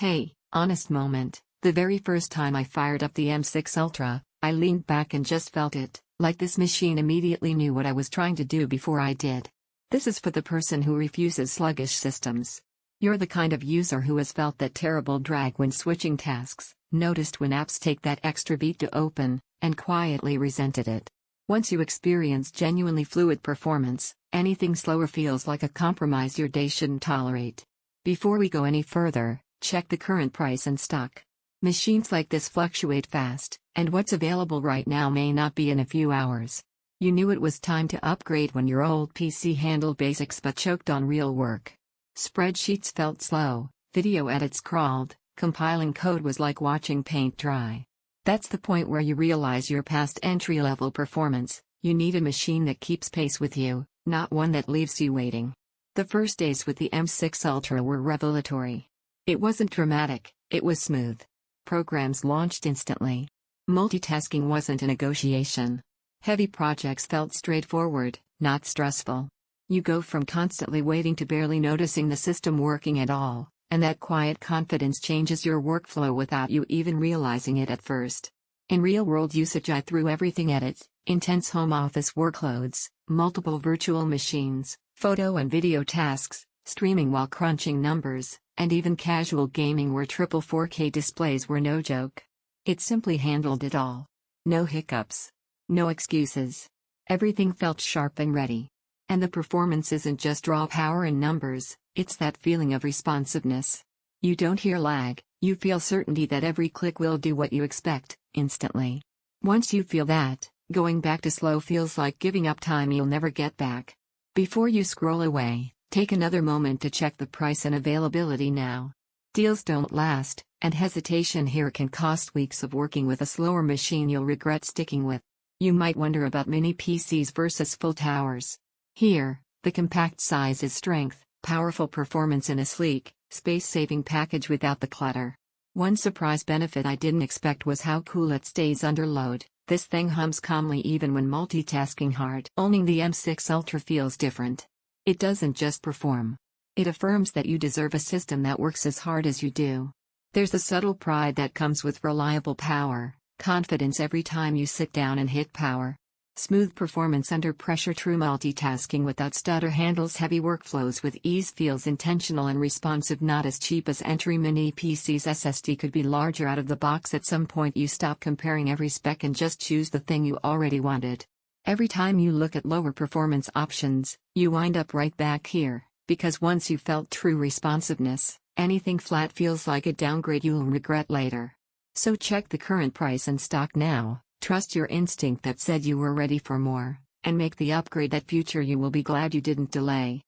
Hey, honest moment, the very first time I fired up the M6 Ultra, I leaned back and just felt it, like this machine immediately knew what I was trying to do before I did. This is for the person who refuses sluggish systems. You're the kind of user who has felt that terrible drag when switching tasks, noticed when apps take that extra beat to open, and quietly resented it. Once you experience genuinely fluid performance, anything slower feels like a compromise your day shouldn't tolerate. Before we go any further, check the current price and stock. Machines like this fluctuate fast, and what's available right now may not be in a few hours. You knew it was time to upgrade when your old PC handled basics but choked on real work. Spreadsheets felt slow, video edits crawled, compiling code was like watching paint dry. That's the point where you realize you're past entry-level performance. You need a machine that keeps pace with you, not one that leaves you waiting. The first days with the M6 Ultra were revelatory. It wasn't dramatic, it was smooth. Programs launched instantly. Multitasking wasn't a negotiation. Heavy projects felt straightforward, not stressful. You go from constantly waiting to barely noticing the system working at all, and that quiet confidence changes your workflow without you even realizing it at first. In real-world usage, I threw everything at it: intense home office workloads, multiple virtual machines, photo and video tasks, streaming while crunching numbers, and even casual gaming where triple 4K displays were no joke. It simply handled it all. No hiccups. No excuses. Everything felt sharp and ready. And the performance isn't just raw power and numbers, it's that feeling of responsiveness. You don't hear lag, you feel certainty that every click will do what you expect, instantly. Once you feel that, going back to slow feels like giving up time you'll never get back. Before you scroll away, take another moment to check the price and availability now. Deals don't last, and hesitation here can cost weeks of working with a slower machine you'll regret sticking with. You might wonder about mini PCs versus full towers. Here, the compact size is strength, powerful performance in a sleek, space-saving package without the clutter. One surprise benefit I didn't expect was how cool it stays under load. This thing hums calmly even when multitasking hard. Owning the M6 Ultra feels different. It doesn't just perform. It affirms that you deserve a system that works as hard as you do. There's a subtle pride that comes with reliable power, confidence every time you sit down and hit power. Smooth performance under pressure. True multitasking without stutter. Handles heavy workflows with ease. Feels intentional and responsive. Not as cheap as entry mini PCs. SSD could be larger out of the box. At some point you stop comparing every spec and just choose the thing you already wanted. Every time you look at lower performance options, you wind up right back here, because once you felt true responsiveness, anything flat feels like a downgrade you'll regret later. So check the current price and stock now. Trust your instinct that said you were ready for more, and make the upgrade that future you will be glad you didn't delay.